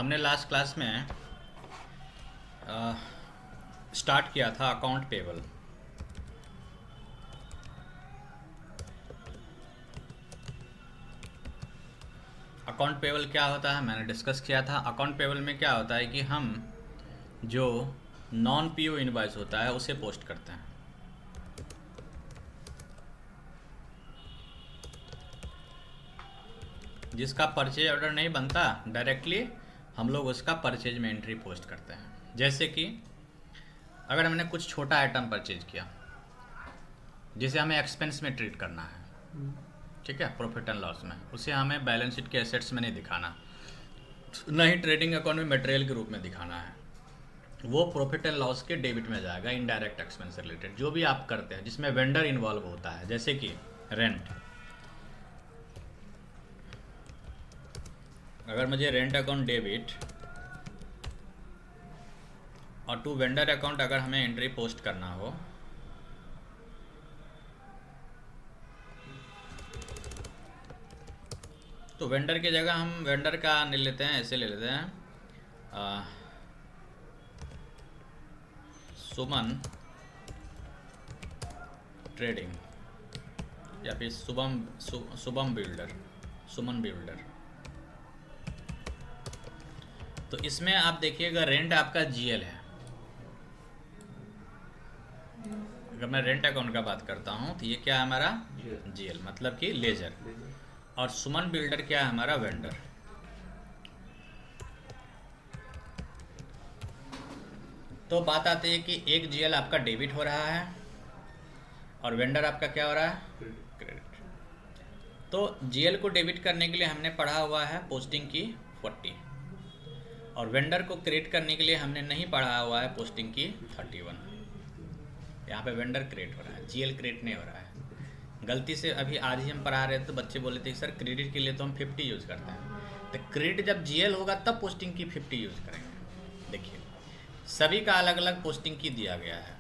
हमने last class में start किया था अकाउंट पेबल। अकाउंट पेबल क्या होता है मैंने डिस्कस किया था। अकाउंट पेबल में क्या होता है कि हम जो नॉन पीओ इनवॉइस होता है उसे पोस्ट करते हैं। जिसका परचेज ऑर्डर नहीं बनता डायरेक्टली हम लोग उसका परचेज में एंट्री पोस्ट करते हैं। जैसे कि अगर हमने कुछ छोटा आइटम परचेज किया जिसे हमें एक्सपेंस में ट्रीट करना है, ठीक है, प्रॉफिट एंड लॉस में, उसे हमें बैलेंस शीट के एसेट्स में नहीं दिखाना, न ही ट्रेडिंग अकाउंट में मटेरियल के रूप में दिखाना है। वो प्रॉफिट एंड लॉस के डेबिट में जाएगा, इनडायरेक्ट एक्सपेंस से रिलेटेड जो भी आप करते हैं जिसमें वेंडर इन्वॉल्व होता है। जैसे कि रेंट, अगर मुझे रेंट अकाउंट डेबिट और टू वेंडर अकाउंट अगर हमें एंट्री पोस्ट करना हो तो वेंडर की जगह हम वेंडर का ले लेते हैं, ऐसे ले लेते हैं सुमन ट्रेडिंग या फिर सुमन बिल्डर। तो इसमें आप देखिएगा रेंट आपका जीएल है। अगर मैं रेंट अकाउंट का बात करता हूँ तो ये क्या है हमारा जीएल, मतलब कि लेजर। और सुमन बिल्डर क्या है हमारा वेंडर। तो बात आती है कि एक जीएल आपका डेबिट हो रहा है और वेंडर आपका क्या हो रहा है क्रेडिट। तो जीएल को डेबिट करने के लिए हमने पढ़ा हुआ है पोस्टिंग की 40 और वेंडर को क्रेडिट करने के लिए हमने नहीं पढ़ा हुआ है पोस्टिंग की 31। यहाँ पे वेंडर क्रेडिट हो रहा है, जीएल क्रेडिट नहीं हो रहा है। गलती से अभी आज ही हम पढ़ा रहे थे तो बच्चे बोले थे सर क्रेडिट के लिए तो हम 50 यूज़ करते हैं। तो क्रेडिट जब जीएल होगा तब पोस्टिंग की 50 यूज़ करेंगे। देखिए सभी का अलग अलग पोस्टिंग की दिया गया है।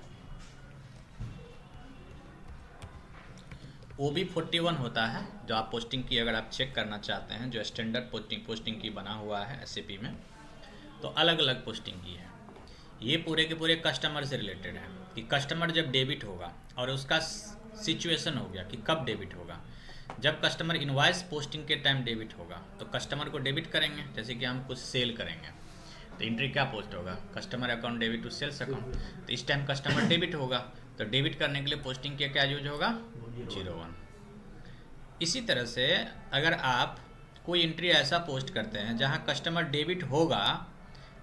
वो भी 41 होता है जो आप पोस्टिंग की अगर आप चेक करना चाहते हैं, जो स्टैंडर्ड पोस्टिंग की बना हुआ है एसएपी में, तो अलग अलग पोस्टिंग की है। ये पूरे के पूरे कस्टमर से रिलेटेड है कि कस्टमर जब डेबिट होगा और उसका सिचुएशन हो गया कि कब डेबिट होगा। जब कस्टमर इनवॉइस पोस्टिंग के टाइम डेबिट होगा तो कस्टमर को डेबिट करेंगे। जैसे कि हम कुछ सेल करेंगे तो एंट्री क्या पोस्ट होगा, customer account debit to sales account. तो इस टाइम कस्टमर डेबिट होगा तो डेबिट करने के लिए पोस्टिंग के क्या यूज होगा 01। इसी तरह से अगर आप कोई एंट्री ऐसा पोस्ट करते हैं जहां कस्टमर डेबिट होगा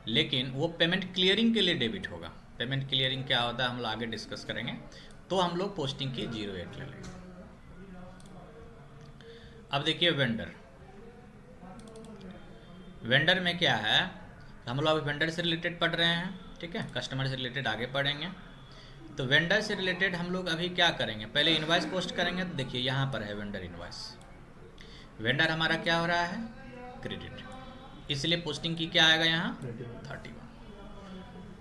लेकिन वो पेमेंट क्लियरिंग के लिए डेबिट होगा। पेमेंट क्लियरिंग क्या होता है हम लोग आगे डिस्कस करेंगे। तो हम लोग पोस्टिंग की 08 ले लेंगे। अब देखिए वेंडर में क्या है, हम लोग अभी वेंडर से रिलेटेड पढ़ रहे हैं, ठीक है, कस्टमर से रिलेटेड आगे पढ़ेंगे। तो वेंडर से रिलेटेड हम लोग अभी क्या करेंगे, पहले इनवॉइस पोस्ट करेंगे। तो देखिए यहाँ पर है वेंडर इनवॉइस। वेंडर हमारा क्या हो रहा है क्रेडिट, इसलिए पोस्टिंग की क्या आएगा यहाँ 31।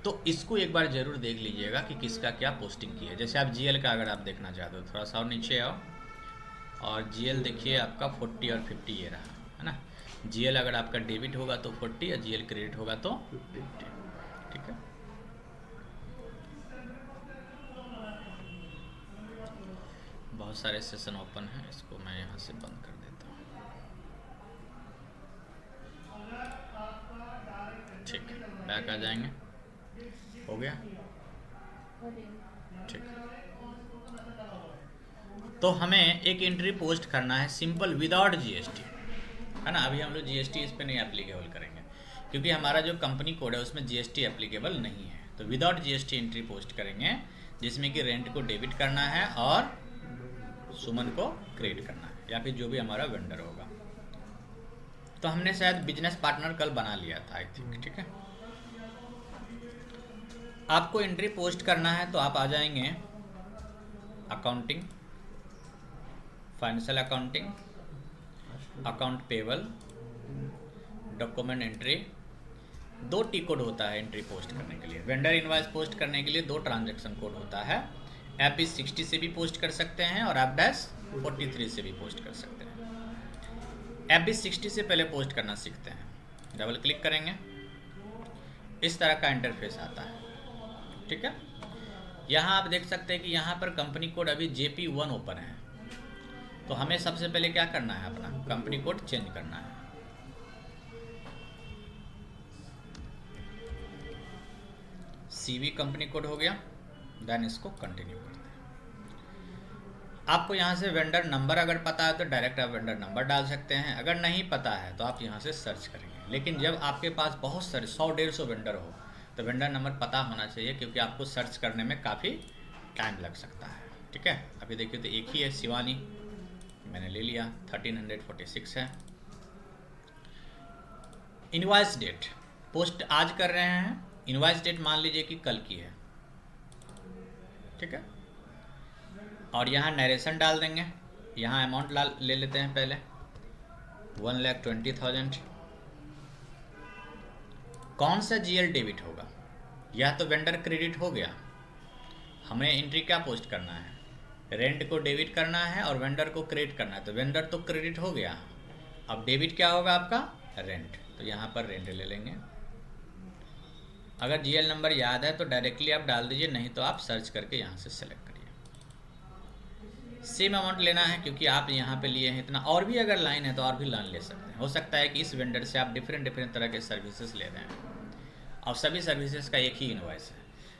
तो इसको एक बार जरूर देख लीजिएगा कि किसका क्या पोस्टिंग की है। जैसे आप जीएल का अगर आप देखना चाहते हो थोड़ा सा और नीचे आओ और जीएल देखिए आपका 40 और 50 ये रहा है ना। जीएल अगर आपका डेबिट होगा तो 40 और जीएल क्रेडिट होगा तो 50, ठीक है। बहुत सारे सेशन ओपन हैं, इसको मैं यहाँ से बंद कर देता हूँ, ठीक है। बैक आ जाएंगे, हो गया, ठीक। तो हमें एक एंट्री पोस्ट करना है सिंपल विदाउट जीएसटी, है ना। अभी हम लोग जीएसटी इस पर नहीं एप्लीकेबल करेंगे क्योंकि हमारा जो कंपनी कोड है उसमें जीएसटी एप्लीकेबल नहीं है। तो विदाउट जीएसटी एंट्री पोस्ट करेंगे जिसमें कि रेंट को डेबिट करना है और सुमन को क्रेडिट करना है या फिर जो भी हमारा वेंडर होगा। तो हमने शायद बिजनेस पार्टनर कल बना लिया था आई थिंक, ठीक है। आपको एंट्री पोस्ट करना है तो आप आ जाएंगे accounting, financial accounting, account payable, document entry. 2 T code होता है एंट्री पोस्ट करने के लिए। वेंडर इनवॉइस पोस्ट करने के लिए 2 ट्रांजैक्शन कोड होता है। FB60 से भी पोस्ट कर सकते हैं और FB43 से भी पोस्ट कर सकते हैं। FB60 से पहले पोस्ट करना सीखते हैं। डबल क्लिक करेंगे, इस तरह का इंटरफेस आता है। ठीक है, यहाँ आप देख सकते हैं कि यहाँ पर कंपनी कोड अभी JP1 ओपन है। तो हमें सबसे पहले क्या करना है, अपना कंपनी कोड चेंज करना है। CV कंपनी कोड हो गया, देन इसको कंटिन्यू करते हैं। आपको यहाँ से वेंडर नंबर अगर पता है तो डायरेक्ट आप वेंडर नंबर डाल सकते हैं, अगर नहीं पता है तो आप यहाँ से सर्च करेंगे। लेकिन जब आपके पास बहुत सारे 100-150 वेंडर हो तो वेंडर नंबर पता होना चाहिए, क्योंकि आपको सर्च करने में काफ़ी टाइम लग सकता है। ठीक है, अभी देखिए तो एक ही है शिवानी, मैंने ले लिया, 1346 है। इनवॉइस डेट पोस्ट आज कर रहे हैं, इनवॉइस डेट मान लीजिए कि कल की है। ठीक है, और यहाँ नरेशन डाल देंगे। यहाँ अमाउंट ले लेते हैं पहले 1,20,000। कौन सा GL डेबिट होगा, यह तो वेंडर क्रेडिट हो गया। हमें एंट्री क्या पोस्ट करना है, रेंट को डेबिट करना है और वेंडर को क्रेडिट करना है। तो वेंडर तो क्रेडिट हो गया, अब डेबिट क्या होगा आपका, रेंट। तो यहाँ पर रेंट ले लेंगे। अगर GL नंबर याद है तो डायरेक्टली आप डाल दीजिए, नहीं तो आप सर्च करके यहाँ से सेलेक्ट करिए। सेम अमाउंट लेना है क्योंकि आप यहाँ पे लिए हैं इतना, और भी अगर लाइन है तो और भी लाइन ले सकते हैं। हो सकता है कि इस वेंडर से आप डिफरेंट तरह के सर्विसेज ले रहे हैं और सभी सर्विसेज का एक ही इनवॉइस है,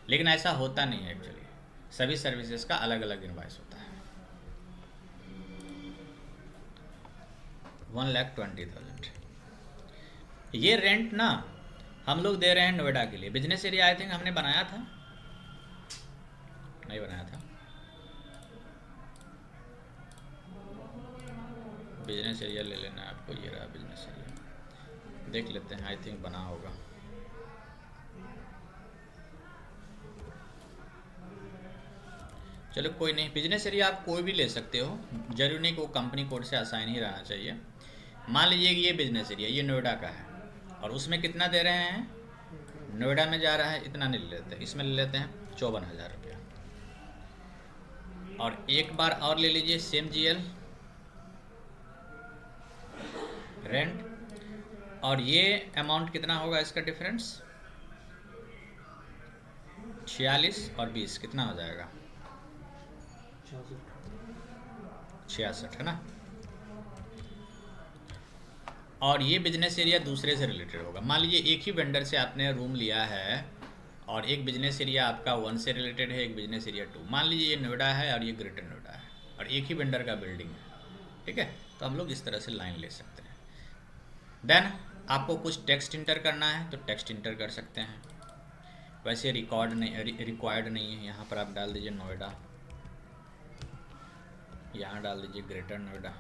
लेकिन ऐसा होता नहीं है। एक्चुअली सभी सर्विसेज का अलग अलग इनवॉइस होता है। 1,20,000 ये रेंट ना हम लोग दे रहे हैं नोएडा के लिए। बिजनेस एरिया आई थिंक हमने बनाया था, नहीं बनाया था। बिजनेस एरिया ले लेना है आपको, ये रहा बिजनेस एरिया, देख लेते हैं, आई थिंक बना होगा। चलो कोई नहीं, बिजनेस एरिया आप कोई भी ले सकते हो, जरूरी नहीं कि वो कंपनी कोड से असाइन ही रहना चाहिए। मान लीजिए कि ये बिजनेस एरिया ये नोएडा का है और उसमें कितना दे रहे हैं, नोएडा में जा रहा है इतना नहीं ले लेते, इसमें ले लेते हैं 54,000 रुपया। और एक बार और ले लीजिए सेम GL रेंट, और ये अमाउंट कितना होगा इसका डिफरेंस, 46 और 20 कितना हो जाएगा, 66 है ना। और ये बिजनेस एरिया दूसरे से रिलेटेड होगा। मान लीजिए एक ही वेंडर से आपने रूम लिया है और एक बिजनेस एरिया आपका 1 से रिलेटेड है, एक बिजनेस एरिया 2। मान लीजिए ये नोएडा है और ये ग्रेटर नोएडा है और एक ही वेंडर का बिल्डिंग है। ठीक है, तो हम लोग इस तरह से लाइन ले सकते हैं। देन आपको कुछ टेक्स्ट इंटर करना है तो टेक्स्ट इंटर कर सकते हैं, वैसे रिकॉर्ड नहीं, रिक्वायर्ड नहीं है। यहाँ पर आप डाल दीजिए नोएडा, यहाँ डाल दीजिए ग्रेटर नोएडा,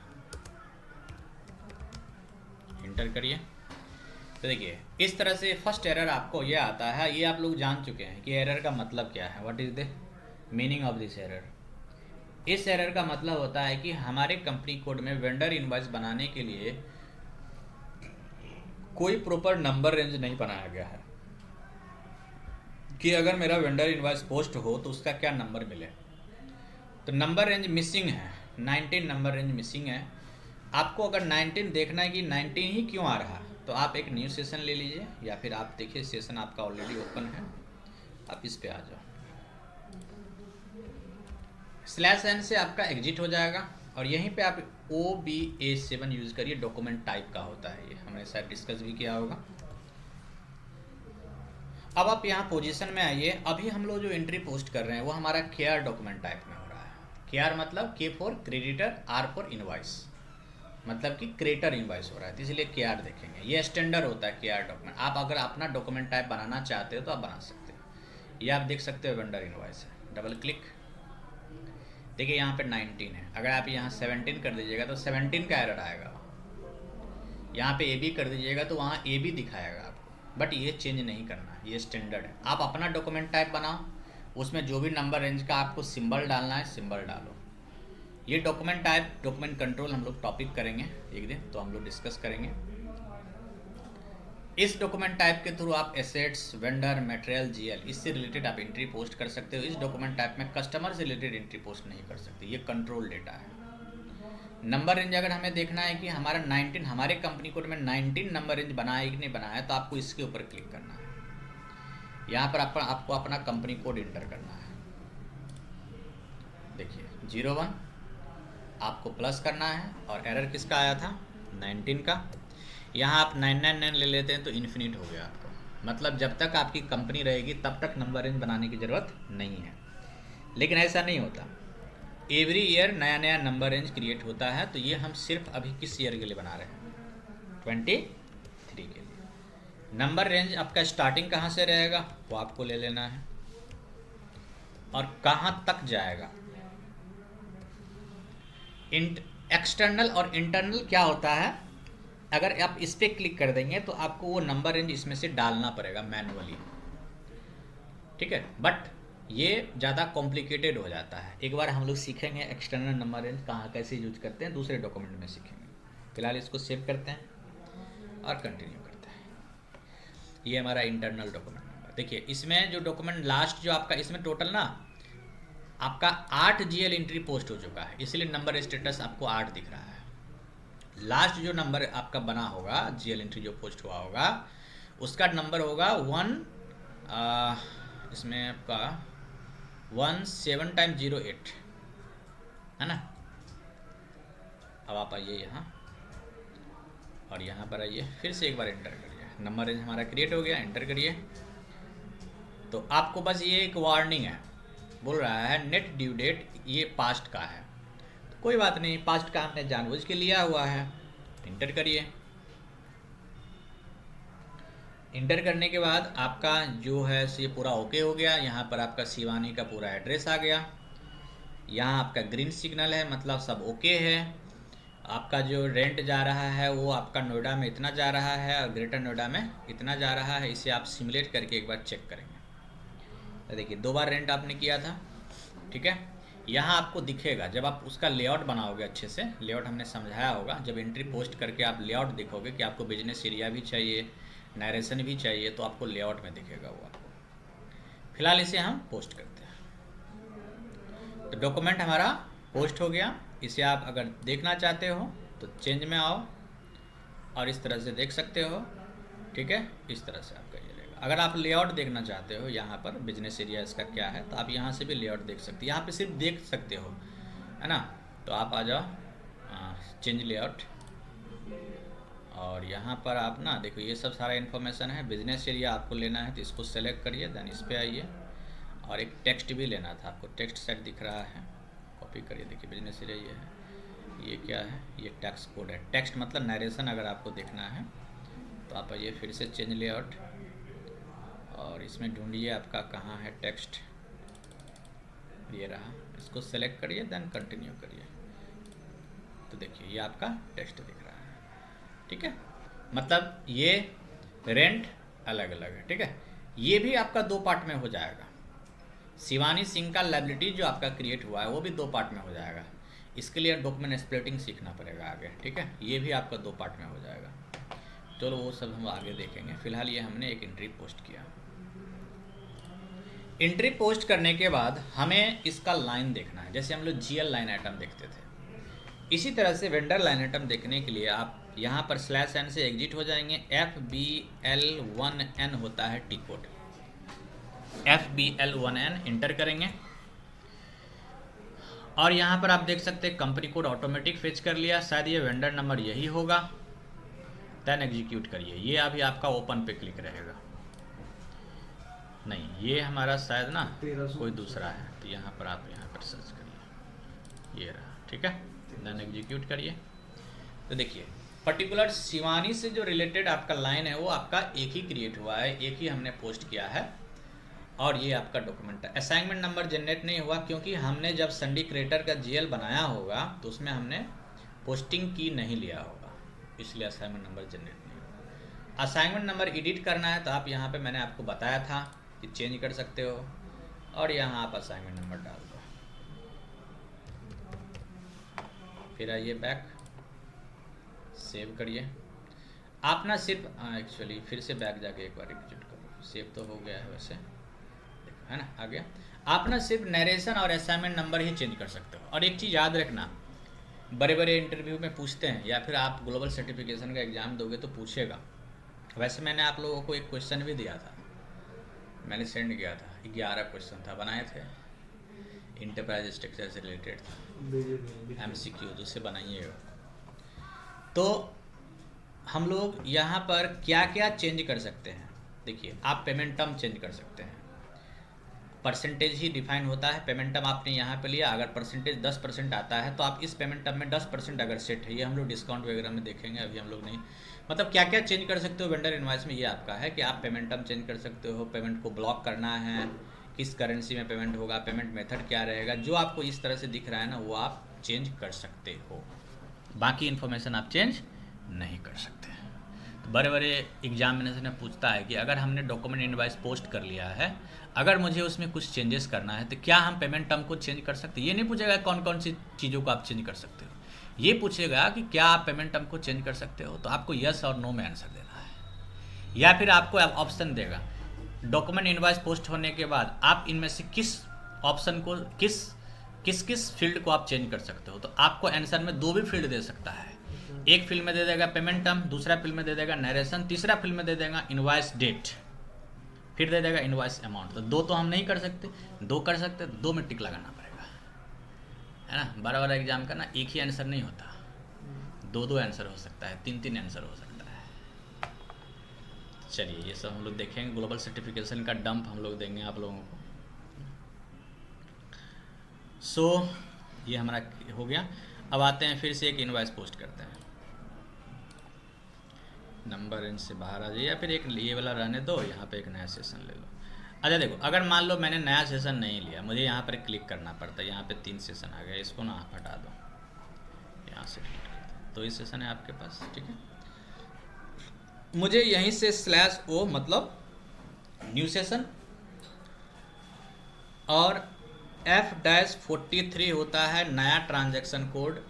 इंटर करिए। तो देखिए इस तरह से फर्स्ट एरर आपको ये आता है। ये आप लोग जान चुके हैं कि एरर का मतलब क्या है, what is the meaning of this error. इस एरर का मतलब होता है कि हमारे कंपनी कोड में वेंडर इनवॉइस बनाने के लिए कोई प्रॉपर नंबर रेंज नहीं बनाया गया है कि अगर मेरा वेंडर इनवॉइस पोस्ट हो तो उसका क्या नंबर मिले। तो नंबर रेंज मिसिंग है, 19 नंबर रेंज मिसिंग है। आपको अगर 19 देखना है कि 19 ही क्यों आ रहा, तो आप एक न्यू सेशन ले लीजिए, या फिर आप देखिए सेशन आपका ऑलरेडी ओपन है, आप इस पे आ जाओ। /n से आपका एग्जिट हो जाएगा और यहीं पे आप OBA7 यूज़ करिए, डॉक्यूमेंट टाइप का होता है ये, हमने शायद डिस्कस भी किया होगा। अब आप यहाँ पोजीशन में आइए। अभी हम लोग जो एंट्री पोस्ट कर रहे हैं वो हमारा KR डॉक्यूमेंट टाइप में हो रहा है। KR मतलब K for creditor, R for invoice, मतलब कि क्रेडिटर इनवॉइस हो रहा है, तो इसलिए KR देखेंगे। ये स्टैंडर्ड होता है KR डॉक्यूमेंट। आप अगर अपना डॉक्यूमेंट टाइप बनाना चाहते हो तो आप बना सकते हो। ये आप देख सकते हो वेंडर इनवॉइस है, डबल क्लिक, देखिए यहाँ पे 19 है। अगर आप यहाँ 17 कर दीजिएगा तो 17 का एरर आएगा। यहाँ पे AB कर दीजिएगा तो वहाँ AB दिखाएगा आपको, बट ये चेंज नहीं करना है, ये स्टैंडर्ड है। आप अपना डॉक्यूमेंट टाइप बनाओ, उसमें जो भी नंबर रेंज का आपको सिंबल डालना है सिंबल डालो। ये डॉक्यूमेंट टाइप, डॉक्यूमेंट कंट्रोल हम लोग टॉपिक करेंगे एक दिन, तो हम लोग डिस्कस करेंगे। इस डॉक्यूमेंट टाइप के थ्रू आप एसेट्स, वेंडर, मटेरियल, GL इससे रिलेटेड आप एंट्री पोस्ट कर सकते हो। इस डॉक्यूमेंट टाइप में कस्टमर से रिलेटेड एंट्री पोस्ट नहीं कर सकते, ये कंट्रोल डेटा है। नंबर रेंज अगर हमें देखना है कि हमारा 19 हमारे कंपनी कोड में 19 नंबर रेंज बनाया है कि नहीं बनाया है, तो आपको इसके ऊपर क्लिक करना है। यहाँ पर आपको अपना कंपनी कोड इंटर करना है। देखिए 01 आपको प्लस करना है, और एरर किसका आया था, 19 का। यहाँ आप 999 ले लेते हैं तो इन्फिनिट हो गया आपको, मतलब जब तक आपकी कंपनी रहेगी तब तक नंबर रेंज बनाने की ज़रूरत नहीं है। लेकिन ऐसा नहीं होता, एवरी ईयर नया नया नंबर रेंज क्रिएट होता है। तो ये हम सिर्फ अभी किस ईयर के लिए बना रहे हैं, 23 के लिए। नंबर रेंज आपका स्टार्टिंग कहाँ से रहेगा वो आपको ले लेना है, और कहाँ तक जाएगा। एक्सटर्नल और इंटरनल क्या होता है, अगर आप इस पर क्लिक कर देंगे तो आपको वो नंबर रेंज इसमें से डालना पड़ेगा मैनुअली, ठीक है। बट ये ज़्यादा कॉम्प्लिकेटेड हो जाता है। एक बार हम लोग सीखेंगे एक्सटर्नल नंबर रेंज कहाँ कैसे यूज करते हैं, दूसरे डॉक्यूमेंट में सीखेंगे। फिलहाल इसको सेव करते हैं और कंटिन्यू करते हैं। ये हमारा इंटरनल डॉक्यूमेंट नंबर। देखिए इसमें जो डॉक्यूमेंट लास्ट जो आपका, इसमें टोटल ना आपका 8 GL एंट्री पोस्ट हो चुका है, इसलिए नंबर स्टेटस आपको 8 दिख रहा है। लास्ट जो नंबर आपका बना होगा, GL एंट्री जो पोस्ट हुआ होगा, उसका नंबर होगा 1 इसमें आपका 17 टाइम 08 है ना। अब आप आइए यहाँ, और यहाँ पर आइए, फिर से एक बार एंटर करिए। नंबर रेंज हमारा क्रिएट हो गया, एंटर करिए। तो आपको बस ये एक वार्निंग है, बोल रहा है नेट ड्यू डेट ये पास्ट का है। तो कोई बात नहीं, पास्ट का हमने जानबूझ के लिया हुआ है। इंटर करिए। इंटर करने के बाद आपका जो है ये पूरा ओके हो गया। यहाँ पर आपका शिवानी का पूरा एड्रेस आ गया। यहाँ आपका ग्रीन सिग्नल है, मतलब सब ओके है। आपका जो रेंट जा रहा है वो आपका नोएडा में इतना जा रहा है और ग्रेटर नोएडा में इतना जा रहा है। इसे आप सिमुलेट करके एक बार चेक करेंगे। तो देखिए 2 बार रेंट आपने किया था, ठीक है। यहाँ आपको दिखेगा जब आप उसका लेआउट बनाओगे, अच्छे से लेआउट हमने समझाया होगा। जब एंट्री पोस्ट करके आप लेआउट देखोगे कि आपको बिजनेस एरिया भी चाहिए, नरेशन भी चाहिए, तो आपको लेआउट में दिखेगा वो आपको। फिलहाल इसे हम पोस्ट करते हैं। तो डॉक्यूमेंट हमारा पोस्ट हो गया। इसे आप अगर देखना चाहते हो तो चेंज में आओ और इस तरह से देख सकते हो, ठीक है। इस तरह से आपका ये रहेगा। अगर आप लेआउट देखना चाहते हो यहाँ पर बिजनेस एरिया इसका क्या है, तो आप यहाँ से भी लेआउट देख सकते हो। यहाँ पे सिर्फ देख सकते हो, है ना। तो आप आ जाओ चेंज लेआउट, और यहाँ पर आप ना देखो ये सब सारा इन्फॉर्मेशन है। बिजनेस एरिया आपको लेना है तो इसको सेलेक्ट करिए, देन इस पर आइए। और एक टेक्स्ट भी लेना था आपको, टेक्स्ट सेट दिख रहा है, कॉपी करिए। देखिए बिजनेस एरिया ये है, ये क्या है, ये टेक्स्ट कोड है। टेक्स्ट मतलब नरेशन अगर आपको देखना है तो आप आइए फिर से चेंज लेआउट, और इसमें ढूंढिए आपका कहाँ है टेक्स्ट, ये रहा। इसको सेलेक्ट करिए, देन कंटिन्यू करिए। तो देखिए ये आपका टेक्स्ट दिख रहा है, ठीक है। मतलब ये रेंट अलग अलग है, ठीक है। ये भी आपका 2 पार्ट में हो जाएगा। शिवानी सिंह का लायबिलिटी जो आपका क्रिएट हुआ है वो भी 2 पार्ट में हो जाएगा। इसके लिए डॉक्यूमेंट स्प्लिटिंग सीखना पड़ेगा आगे, ठीक है। ये भी आपका 2 पार्ट में हो जाएगा। चलो वो सब हम आगे देखेंगे। फिलहाल ये हमने एक एंट्री पोस्ट किया। एंट्री पोस्ट करने के बाद हमें इसका लाइन देखना है, जैसे हम लोग GL लाइन आइटम देखते थे। इसी तरह से वेंडर लाइन आइटम देखने के लिए आप यहाँ पर /n से एग्जिट हो जाएंगे। FBL1N होता है टी कोड, FBL1N इंटर करेंगे, और यहाँ पर आप देख सकते हैं कंपनी कोड ऑटोमेटिक फेच कर लिया। शायद ये वेंडर नंबर यही होगा। देन एग्जीक्यूट करिए। ये अभी आपका ओपन पे क्लिक रहेगा। नहीं, ये हमारा शायद ना कोई दूसरा है, तो यहाँ पर आप यहाँ पर सर्च करिए, ये रहा, ठीक है। देन एग्जीक्यूट करिए। तो देखिए पर्टिकुलर शिवानी से जो रिलेटेड आपका लाइन है वो आपका एक ही क्रिएट हुआ है, एक ही हमने पोस्ट किया है, और ये आपका डॉक्यूमेंट है। असाइनमेंट नंबर जनरेट नहीं हुआ क्योंकि हमने जब संडी क्रिएटर का GL बनाया होगा तो उसमें हमने पोस्टिंग की नहीं लिया होगा, इसलिए असाइनमेंट नंबर जनरेट नहीं हुआ। असाइनमेंट नंबर एडिट करना है तो आप यहाँ पे मैंने आपको बताया था कि चेंज कर सकते हो, और यहाँ आप असाइनमेंट नंबर डाल दो। फिर आइए बैक, सेव करिए। आप ना सिर्फ एक्चुअली फिर से बैक जाके एक बार एग्जीक्यूट करो। सेव तो हो गया है वैसे, देखो है ना, आ गया। आप ना सिर्फ नरेशन और असाइनमेंट नंबर ही चेंज कर सकते हो। और एक चीज़ याद रखना, बड़े बड़े इंटरव्यू में पूछते हैं, या फिर आप ग्लोबल सर्टिफिकेशन का एग्ज़ाम दोगे तो पूछेगा। वैसे मैंने आप लोगों को एक क्वेश्चन भी दिया था, मैंने सेंड किया था, 11 क्वेश्चन था, बनाए थे, इंटरप्राइज स्ट्रक्चर से रिलेटेड था, MCQ, उससे बनाइएगा। तो हम लोग यहाँ पर क्या क्या चेंज कर सकते हैं, देखिए आप पेमेंट टर्म चेंज कर सकते हैं, परसेंटेज ही डिफाइन होता है। पेमेंट टर्म आपने यहाँ पे लिया, अगर परसेंटेज 10% आता है तो आप इस पेमेंट टर्म में 10% अगर सेट है, ये हम लोग डिस्काउंट वगैरह में देखेंगे, अभी हम लोग नहीं, मतलब क्या क्या चेंज कर सकते हो वेंडर इनवॉइस में, ये आपका है कि आप पेमेंट टर्म चेंज कर सकते हो, पेमेंट को ब्लॉक करना है, किस करेंसी में पेमेंट होगा, पेमेंट मेथड क्या रहेगा, जो आपको इस तरह से दिख रहा है ना वो आप चेंज कर सकते हो, बाकी इन्फॉर्मेशन आप चेंज नहीं कर सकते। तो बड़े बड़े एग्जामिनेशन में पूछता है कि अगर हमने डॉक्यूमेंट इनवॉइस पोस्ट कर लिया है, अगर मुझे उसमें कुछ चेंजेस करना है तो क्या हम पेमेंट टर्म को चेंज कर सकते हैं। ये नहीं पूछेगा कौन कौन सी चीज़ों को आप चेंज कर सकते हो, ये पूछेगा कि क्या आप पेमेंट टर्म को चेंज कर सकते हो, तो आपको यस और नो में आंसर देना है। या फिर आपको ऑप्शन देगा, डॉक्यूमेंट इनवॉइस पोस्ट होने के बाद आप इनमें से किस ऑप्शन को, किस किस फील्ड को आप चेंज कर सकते हो, तो आपको आंसर में 2 भी फील्ड दे सकता है। एक फील्ड में दे देगा पेमेंट टर्म, दूसरा फील्ड में दे देगा नरेशन, तीसरा फील्ड में दे देगा इनवॉइस डेट, फिर दे देगा इनवॉइस अमाउंट। तो 2 तो हम नहीं कर सकते, 2 कर सकते, 2 में टिक लगाना पड़ेगा, है ना। बड़ा बड़ा एग्जाम का ना एक ही आंसर नहीं होता, 2 आंसर हो सकता है, 3 आंसर हो सकता है। चलिए ये सब हम लोग देखेंगे, ग्लोबल सर्टिफिकेशन का डंप हम लोग देंगे आप लोगों को। सो ये हमारा हो गया। अब आते हैं फिर से एक इनवॉइस पोस्ट करते हैं, नंबर रेंज से बाहर आ जाइए, या फिर एक ये वाला रहने दो, यहाँ पे एक नया सेशन ले लो। अच्छा देखो, अगर मान लो मैंने नया सेशन नहीं लिया, मुझे यहाँ पर क्लिक करना पड़ता है, यहाँ पे 3 सेशन आ गया, इसको ना हटा दो, यहाँ से क्लिक करते हैं तो ये सेशन है आपके पास, ठीक है। मुझे यहीं से /O मतलब न्यू सेशन, और F-43 होता है नया transaction code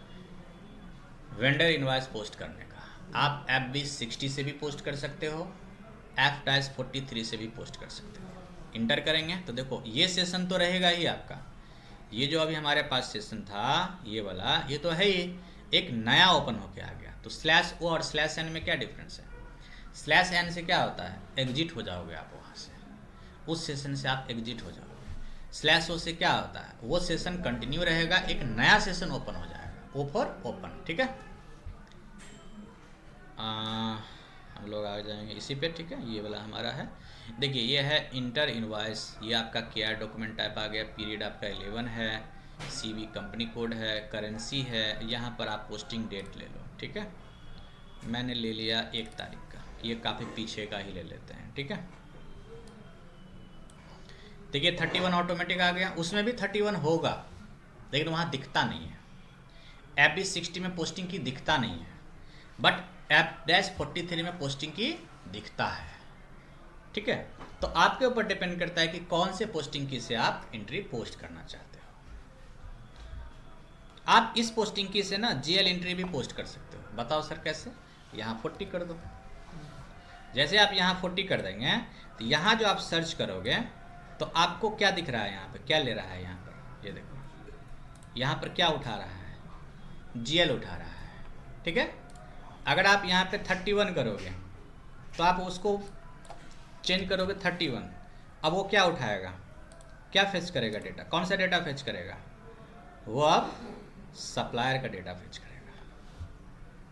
vendor invoice post करने का। आप FB60 से भी पोस्ट कर सकते हो, F-43 से भी पोस्ट कर सकते हो। इंटर करेंगे तो देखो ये सेशन तो रहेगा ही आपका, ये जो अभी हमारे पास सेशन था ये वाला, ये तो है ही, एक नया ओपन होके आ गया। तो /O और /N में क्या डिफरेंस है, /N से क्या होता है, एग्जिट हो जाओगे आप वहाँ से, उस सेशन से आप एग्जिट हो जाओगे। /O से क्या होता है, वो सेशन कंटिन्यू रहेगा, एक नया सेशन ओपन हो जाएगा, O फॉर ओपन, ठीक है। हम लोग आ जाएंगे इसी पे, ठीक है। ये वाला हमारा है, देखिए ये है इंटर इनवॉइस, ये आपका केआर डॉक्यूमेंट टाइप आ गया, पीरियड आपका 11 है, CV कंपनी कोड है, करेंसी है, यहाँ पर आप पोस्टिंग डेट ले लो, ठीक है। मैंने ले लिया 1 तारीख का, ये काफ़ी पीछे का ही ले लेते हैं, ठीक है। देखिए 31 ऑटोमेटिक आ गया, उसमें भी 31 होगा लेकिन वहाँ दिखता नहीं है, FB60 में पोस्टिंग की दिखता नहीं है, बट F-43 में पोस्टिंग की दिखता है, ठीक है। तो आपके ऊपर डिपेंड करता है कि कौन से पोस्टिंग की से आप एंट्री पोस्ट करना चाहते हो। आप इस पोस्टिंग की से ना GL एंट्री भी पोस्ट कर सकते हो। बताओ सर कैसे, यहाँ 40 कर दो, जैसे आप यहाँ 40 कर देंगे तो यहाँ जो आप सर्च करोगे तो आपको क्या दिख रहा है, यहाँ पे क्या ले रहा है, यहाँ पर ये देखो, यहाँ पर क्या उठा रहा है, GL उठा रहा है, ठीक है। अगर आप यहाँ पे 31 करोगे तो आप उसको चेंज करोगे 31, अब वो क्या उठाएगा, क्या फेच करेगा डेटा, कौन सा डेटा फेच करेगा, वो अब सप्लायर का डेटा फेच करेगा,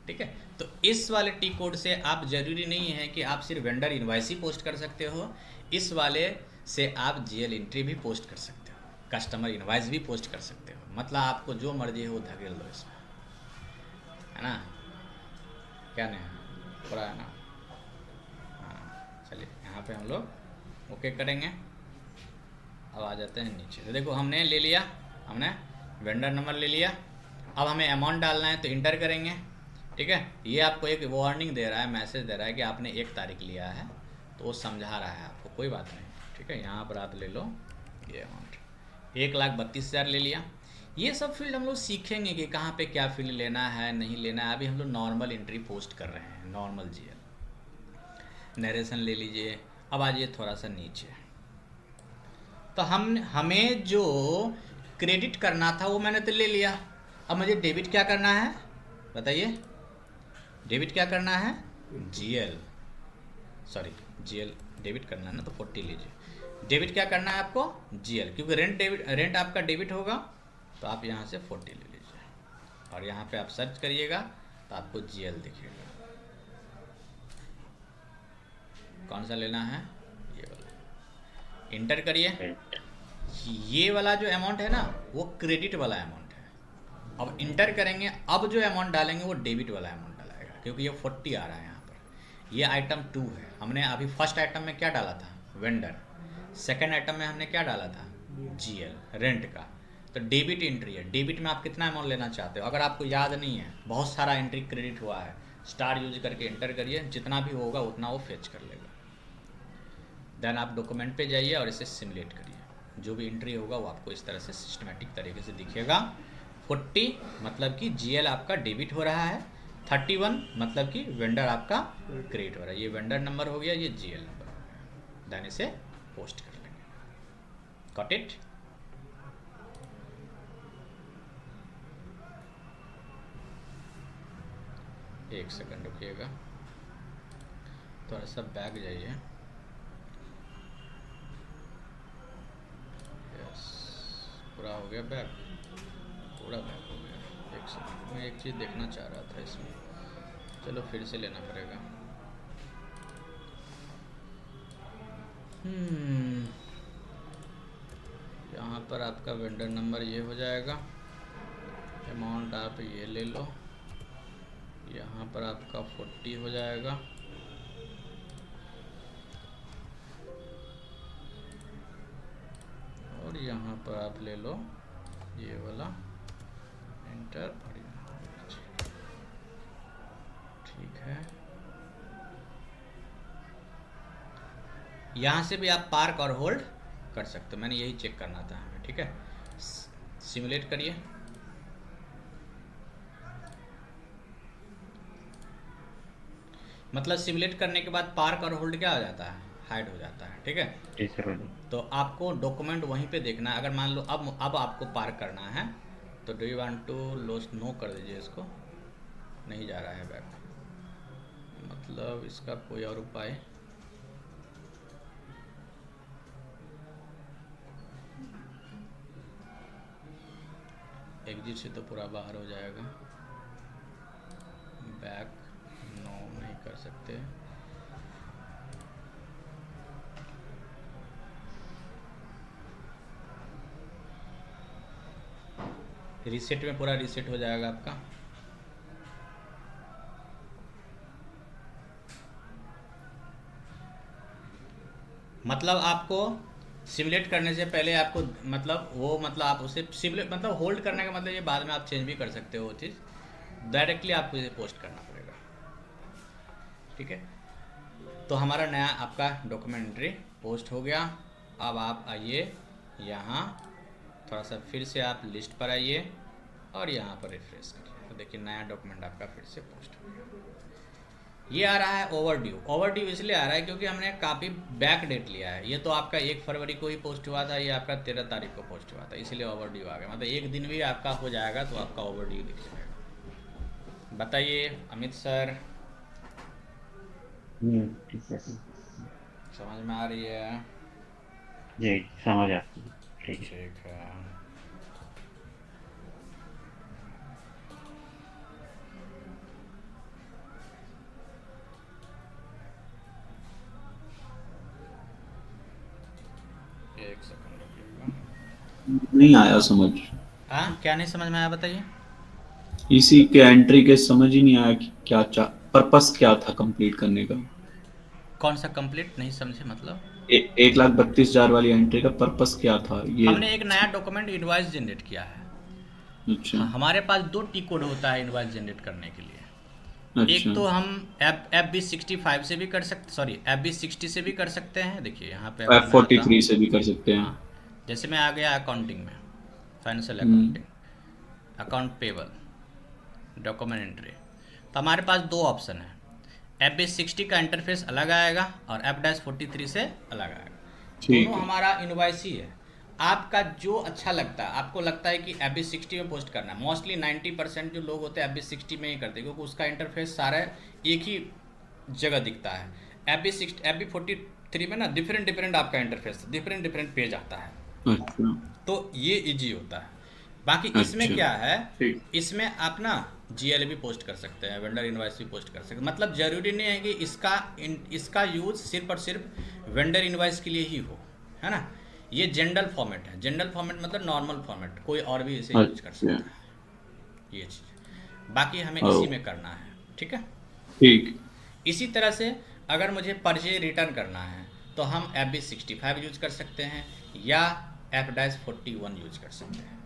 ठीक है। तो इस वाले टी कोड से आप जरूरी नहीं है कि आप सिर्फ वेंडर इनवॉइस ही पोस्ट कर सकते हो, इस वाले से आप GL एंट्री भी पोस्ट कर सकते हो, कस्टमर इनवॉइस भी पोस्ट कर सकते हो, मतलब आपको जो मर्जी हो धकेल दो इसमें, है ना। क्या नहीं है, पूरा है ना। हाँ चलिए यहाँ पे हम लोग ओके करेंगे। अब आ जाते हैं नीचे, तो देखो हमने ले लिया, हमने वेंडर नंबर ले लिया, अब हमें अमाउंट डालना है तो इंटर करेंगे, ठीक है। ये आपको एक वार्निंग दे रहा है, मैसेज दे रहा है कि आपने 1 तारीख लिया है, तो वो समझा रहा है आपको, कोई बात नहीं, ठीक है। यहाँ पर आप ले लो ये अमाउंट, 1,32,000 ले लिया। ये सब फील्ड हम लोग सीखेंगे कि कहाँ पे क्या फील्ड लेना है नहीं लेना है। अभी हम लोग नॉर्मल एंट्री पोस्ट कर रहे हैं, नॉर्मल GL। नरेशन ले लीजिए। अब आ जाइए थोड़ा सा नीचे, तो हमें जो क्रेडिट करना था वो मैंने तो ले लिया, अब मुझे डेबिट क्या करना है बताइए, डेबिट क्या करना है, जीएल, सॉरी जीएल डेबिट करना है ना, तो 40 लीजिए। डेबिट क्या करना है आपको, जीएल, क्योंकि रेंट आपका डेबिट होगा, तो आप यहाँ से 40 ले लीजिए और यहाँ पे आप सर्च करिएगा तो आपको जीएल दिखेगा। कौन सा लेना है, ये वाला, इंटर करिए। ये वाला जो अमाउंट है ना वो क्रेडिट वाला अमाउंट है। अब इंटर करेंगे, अब जो अमाउंट डालेंगे वो डेबिट वाला अमाउंट डालेगा, क्योंकि ये 40 आ रहा है यहाँ पर। ये आइटम 2 है। हमने अभी फर्स्ट आइटम में क्या डाला था, वेंडर। सेकंड आइटम में हमने क्या डाला था, जीएल, रेंट का। तो डेबिट एंट्री है। डेबिट में आप कितना अमाउंट लेना चाहते हो, अगर आपको याद नहीं है, बहुत सारा एंट्री क्रेडिट हुआ है, स्टार यूज करके एंटर करिए, जितना भी होगा उतना वो फेच कर लेगा। देन आप डॉक्यूमेंट पे जाइए और इसे सिमुलेट करिए, जो भी एंट्री होगा वो आपको इस तरह से सिस्टमेटिक तरीके से दिखेगा। 40 मतलब कि जीएल आपका डेबिट हो रहा है, 31 मतलब कि वेंडर आपका क्रेडिट हो रहा है। ये वेंडर नंबर हो गया, ये जीएल नंबर हो गया। देन इसे पोस्ट कर लेंगे। Got it. एक सेकंड रुकिएगा, थोड़ा सा बैक जाइए। पूरा हो गया बैक, पूरा बैक हो गया। एक सेकंड, मैं एक चीज़ देखना चाह रहा था इसमें, चलो फिर से लेना पड़ेगा। यहाँ पर आपका वेंडर नंबर ये हो जाएगा, अमाउंट आप ये ले लो, यहाँ पर आपका 40 हो जाएगा, और यहाँ पर आप ले लो ये वाला, एंटर, और ठीक है। यहाँ से भी आप पार्क और होल्ड कर सकते हो, मैंने यही चेक करना था हमें, ठीक है। सिमुलेट करिए। मतलब सिमुलेट करने के बाद पार्क और होल्ड क्या हो जाता है, हाइड हो जाता है, ठीक है। तो आपको डॉक्यूमेंट वहीं पे देखना है। अगर मान लो अब आपको पार्क करना है, तो do you want to loss, no कर दीजिए इसको, नहीं जा रहा है बैक। मतलब इसका कोई और उपाय, एग्जिट से तो पूरा बाहर हो जाएगा, बैक नो नहीं कर सकते। रीसेट में पूरा रीसेट हो जाएगा आपका। मतलब आपको सिमुलेट करने से पहले आपको मतलब आप उसे सिमुलेट मतलब होल्ड करने का मतलब ये बाद में आप चेंज भी कर सकते हो वो चीज़, डायरेक्टली आपको इसे पोस्ट करना पड़ेगा, ठीक है। तो हमारा नया आपका डॉक्यूमेंट एंट्री पोस्ट हो गया। अब आप आइए यहाँ, थोड़ा सा फिर से आप लिस्ट पर आइए और यहाँ पर रिफ्रेश करिए, तो देखिए नया डॉक्यूमेंट आपका फिर से पोस्ट हो गया। ये आ रहा है ओवरड्यू। ओवरड्यू इसलिए आ रहा है क्योंकि हमने काफ़ी बैक डेट लिया है। ये तो आपका 1 फरवरी को ही पोस्ट हुआ था, ये आपका 13 तारीख को पोस्ट हुआ था, इसलिए ओवरड्यू आ गया। मतलब एक दिन भी आपका हो जाएगा तो आपका ओवरड्यू दिख जाएगा। बताइए अमित सर, समझ में आ रही है? जी समझ आती है, ठीक है। ठीक है। एक सेकंड रुकिएगा। नहीं आया समझ। हाँ, क्या नहीं समझ में आया बताइए। इसी के एंट्री के समझ ही नहीं आया कि क्या पर्पस क्या था कंप्लीट करने का। कौन सा कंप्लीट, नहीं समझे मतलब? 1,32,000 वाली एंट्री का पर्पस क्या था ये? हमने एक नया डॉक्यूमेंट इनवॉइस जनरेट किया है। अच्छा हमारे पास 2 टी कोड होता है इनवॉइस जनरेट करने के लिए। एक अच्छा। तो हम FB65 से भी कर सकते, सॉरी FB60 से भी कर सकते हैं। देखिए यहाँ पे F43 से भी कर सकते हैं। हाँ, जैसे मैं आ गया अकाउंटिंग में, financial hmm, accounting, account payable, document entry. तो हमारे पास 2 ऑप्शन है, FB60 का इंटरफेस अलग आएगा और F-43 से अलग आएगा। ठीक दोनों है। हमारा इनवॉइस ही है। आपका जो अच्छा लगता है, आपको लगता है कि FB60 में पोस्ट करना है, मोस्टली 90% जो लोग होते हैं FB60 में ही करते हैं, क्योंकि उसका इंटरफेस सारा एक ही जगह दिखता है। FB43 में ना डिफरेंट डिफरेंट आपका इंटरफेस, डिफरेंट डिफरेंट पेज आता है, अच्छा तो ये इजी होता है। बाकी इसमें अच्छा क्या है, ठीक इसमें आप ना GL भी पोस्ट कर सकते हैं, वेंडर इनवॉइस भी पोस्ट कर सकते हैं। मतलब ज़रूरी नहीं है कि इसका यूज़ सिर्फ और सिर्फ वेंडर इनवॉइस के लिए ही हो, है ना। ये जनरल फॉर्मेट है, जनरल फॉर्मेट मतलब नॉर्मल फॉर्मेट, कोई और भी इसे यूज कर अच्छा सकता है, ये चीज़। बाकी हमें ओ इसी में करना है, ठीक है। ठीक इसी तरह से अगर मुझे परचेज रिटर्न करना है तो हम FB65 यूज कर सकते हैं या F-41 यूज कर सकते हैं।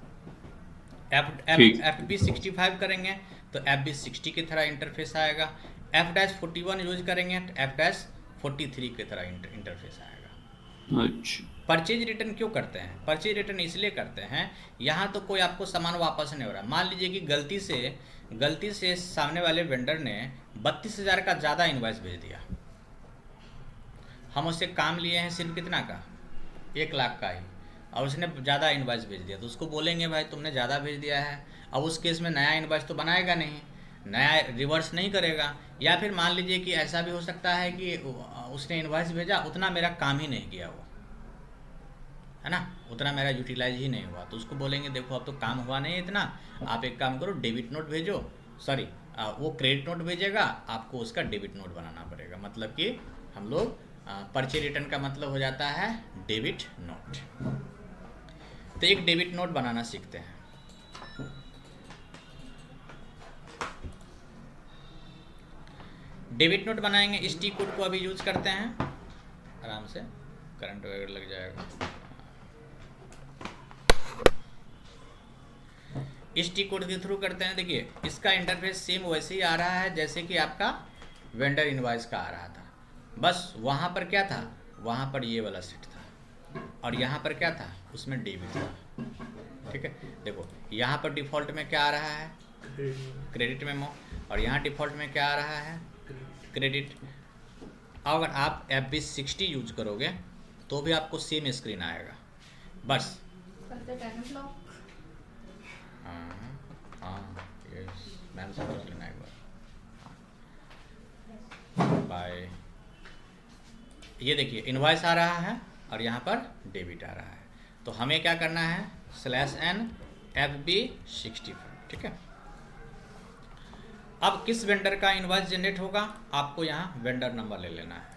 ठीक FB65 करेंगे तो FB60 की तरह इंटरफेस आएगा, F-41 यूज करेंगे तो F-43 की तरह इंटरफेस आएगा। अच्छा परचेज रिटर्न क्यों करते हैं? परचेज रिटर्न इसलिए करते हैं, यहाँ तो कोई आपको सामान वापस नहीं हो रहा। मान लीजिए कि गलती से सामने वाले वेंडर ने 32,000 का ज़्यादा इनवॉइस भेज दिया, हम उससे काम लिए हैं सिर्फ कितना का, 1 लाख का ही, और उसने ज़्यादा इनवॉइस भेज दिया, तो उसको बोलेंगे भाई तुमने ज़्यादा भेज दिया है। अब उस केस में नया इनवॉइस तो बनाएगा नहीं, नया रिवर्स नहीं करेगा। या फिर मान लीजिए कि ऐसा भी हो सकता है कि उसने इनवॉइस भेजा, उतना मेरा काम ही नहीं किया वो, है ना, उतना मेरा यूटिलाइज ही नहीं हुआ, तो उसको बोलेंगे देखो अब तो काम हुआ नहीं इतना, आप एक काम करो डेबिट नोट भेजो, सॉरी वो क्रेडिट नोट भेजेगा, आपको उसका डेबिट नोट बनाना पड़ेगा। मतलब कि हम लोग परचेज रिटर्न का मतलब हो जाता है डेबिट नोट। तो एक डेबिट नोट बनाना सीखते हैं। डेबिट नोट बनाएंगे, इस टी कोड को अभी यूज करते हैं, आराम से करंट वगैरह लग जाएगा। इस टी कोड के थ्रू करते हैं। देखिए इसका इंटरफेस सेम वैसे ही आ रहा है जैसे कि आपका वेंडर इनवॉइस का आ रहा था, बस वहाँ पर क्या था, वहाँ पर ये वाला सेट था, और यहाँ पर क्या था, उसमें डेबिट था। ठीक है, देखो यहाँ पर डिफ़ॉल्ट में क्या आ रहा है, क्रेडिट मेमो, और यहाँ डिफ़ॉल्ट में क्या आ रहा है, क्रेडिट। अगर आप FB60 यूज करोगे तो भी आपको सेम स्क्रीन आएगा, बस। हाँ यस, मैम से पूछ लेना एक बार। बाय। ये देखिए इनवॉइस आ रहा है और यहाँ पर डेबिट आ रहा है, तो हमें क्या करना है, /n FB65, ठीक है। अब किस वेंडर का इनवॉइस जनरेट होगा, आपको यहाँ वेंडर नंबर ले लेना है,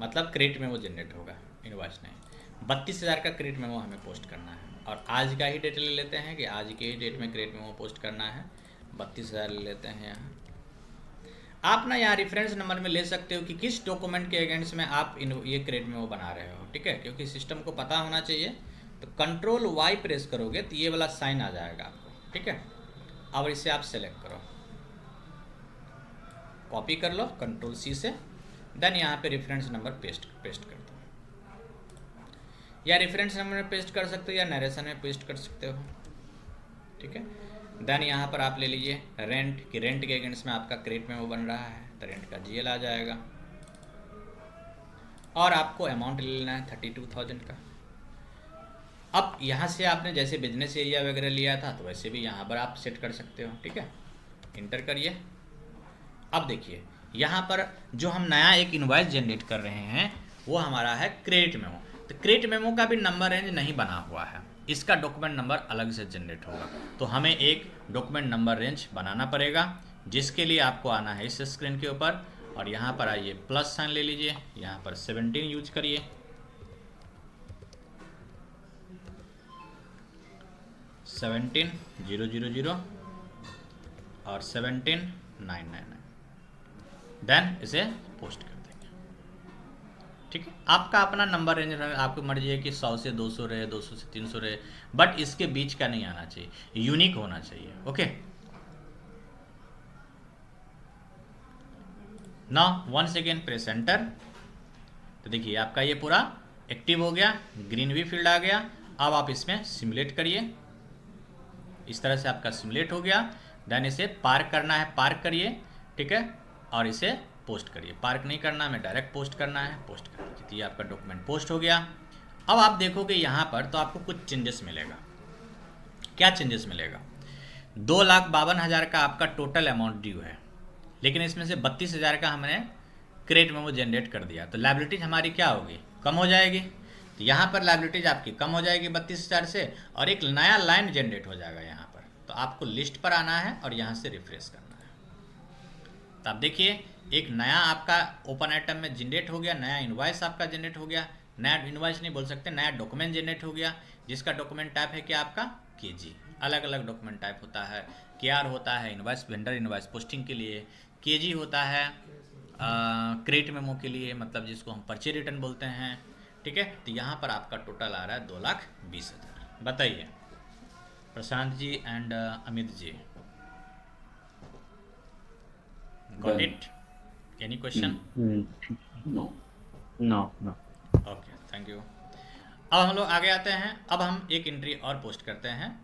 मतलब क्रेडिट मेमो जनरेट होगा, इनवॉइस नहीं। 32,000 का क्रेडिट मेमो हमें पोस्ट करना है, और आज का ही डेट ले लेते हैं कि आज के ही डेट में क्रेडिट मेमो पोस्ट करना है, 32,000 ले लेते हैं यहाँ। आप ना यहाँ रेफरेंस नंबर में ले सकते हो कि किस डॉक्यूमेंट के अगेंस्ट में आप ये क्रेडिट मेमो बना रहे हो, ठीक है, क्योंकि सिस्टम को पता होना चाहिए। तो Ctrl+Y प्रेस करोगे तो ये वाला साइन आ जाएगा आपको, ठीक है। अब इसे आप सेलेक्ट करो, कॉपी कर लो Ctrl+C से, देन यहाँ पे रेफरेंस नंबर पेस्ट कर दो, या रेफरेंस नंबर में पेस्ट कर सकते हो या नरेशन में पेस्ट कर सकते हो, ठीक है। देन यहाँ पर आप ले लीजिए रेंट, कि रेंट के अगेंस्ट में आपका क्रेडिट मेमो बन रहा है, तो रेंट का GL आ जाएगा, और आपको अमाउंट ले लेना है 32,000 का। अब यहाँ से आपने जैसे बिजनेस एरिया वगैरह लिया था तो वैसे भी यहाँ पर आप सेट कर सकते हो, ठीक है। इंटर करिए। अब देखिए यहाँ पर जो हम नया एक इनवॉइस जनरेट कर रहे हैं वो हमारा है क्रेडिट मेमो। तो क्रेडिट मेमो का भी नंबर रेंज नहीं बना हुआ है, इसका डॉक्यूमेंट नंबर अलग से जनरेट होगा, तो हमें एक डॉक्यूमेंट नंबर रेंज बनाना पड़ेगा, जिसके लिए आपको आना है इस स्क्रीन के ऊपर, और यहाँ पर आइए प्लस साइन ले लीजिए, यहाँ पर 17 यूज करिए, 17,000 और 17,999, देन इसे पोस्ट कर देंगे, ठीक है। आपका अपना नंबर रेंज, आपकी मर्जी है कि 100 से 200 रहे, 200 से 300 रहे, बट इसके बीच का नहीं आना चाहिए, यूनिक होना चाहिए, okay. Now once again press enter. तो देखिए आपका ये पूरा एक्टिव हो गया, ग्रीन भी फील्ड आ गया। अब आप इसमें सिमुलेट करिए, इस तरह से आपका सिमुलेट हो गया। देन इसे पार्क करना है, पार्क करिए, ठीक है, और इसे पोस्ट करिए। पार्क नहीं करना, हमें डायरेक्ट पोस्ट करना है, पोस्ट कर दीजिए। तो ये आपका डॉक्यूमेंट पोस्ट हो गया। अब आप देखोगे यहाँ पर तो आपको कुछ चेंजेस मिलेगा। क्या चेंजेस मिलेगा? 2,52,000 का आपका टोटल अमाउंट ड्यू है, लेकिन इसमें से 32,000 का हमने क्रेडिट मेमो जनरेट कर दिया, तो लाइबिलिटीज हमारी क्या होगी? कम हो जाएगी। तो यहाँ पर लाइबिलिटीज आपकी कम हो जाएगी 32,000 से, और एक नया लाइन जनरेट हो जाएगा यहाँ पर। तो आपको लिस्ट पर आना है और यहाँ से रिफ्रेश करना है। तो आप देखिए एक नया आपका ओपन आइटम में जनरेट हो गया, नया इनवॉइस आपका जनरेट हो गया, नया इनवॉइस नहीं बोल सकते, नया डॉक्यूमेंट जनरेट हो गया, जिसका डॉक्यूमेंट टाइप है क्या आपका? केजी। अलग अलग डॉक्यूमेंट टाइप होता है, केआर होता है इनवॉइस वेंडर इनवॉइस पोस्टिंग के लिए, केजी होता है क्रेडिट मेमो के लिए, मतलब जिसको हम पर्चे रिटर्न बोलते हैं। ठीक है, तो यहाँ पर आपका टोटल आ रहा है 2,20,000। बताइए Prashant ji and Amit ji, got it? Any question? No. No no. Okay, thank you. अब हम लोग आगे आते हैं। अब हम एक एंट्री और पोस्ट करते हैं।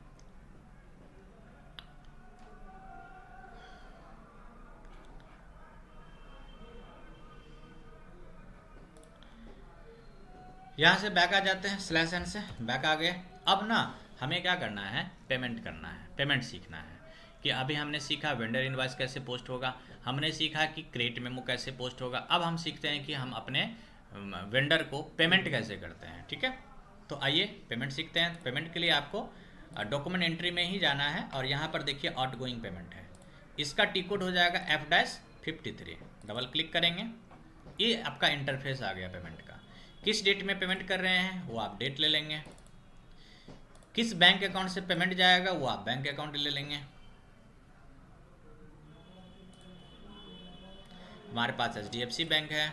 यहाँ से बैक आ जाते हैं, स्लैश एन से बैक आ गए। अब ना हमें क्या करना है? पेमेंट करना है, पेमेंट सीखना है। कि अभी हमने सीखा वेंडर इनवॉइस कैसे पोस्ट होगा, हमने सीखा कि क्रेडिट मेमो कैसे पोस्ट होगा। अब हम सीखते हैं कि हम अपने वेंडर को पेमेंट कैसे करते हैं। ठीक है, तो आइए पेमेंट सीखते हैं। पेमेंट के लिए आपको डॉक्यूमेंट एंट्री में ही जाना है, और यहाँ पर देखिए आउट गोइंग पेमेंट है, इसका टी कोड हो जाएगा F-53। डबल क्लिक करेंगे, ये आपका इंटरफेस आ गया पेमेंट का। किस डेट में पेमेंट कर रहे हैं वो आप डेट ले लेंगे, किस बैंक अकाउंट से पेमेंट जाएगा वो आप बैंक अकाउंट ले लेंगे। हमारे पास HDFC बैंक है।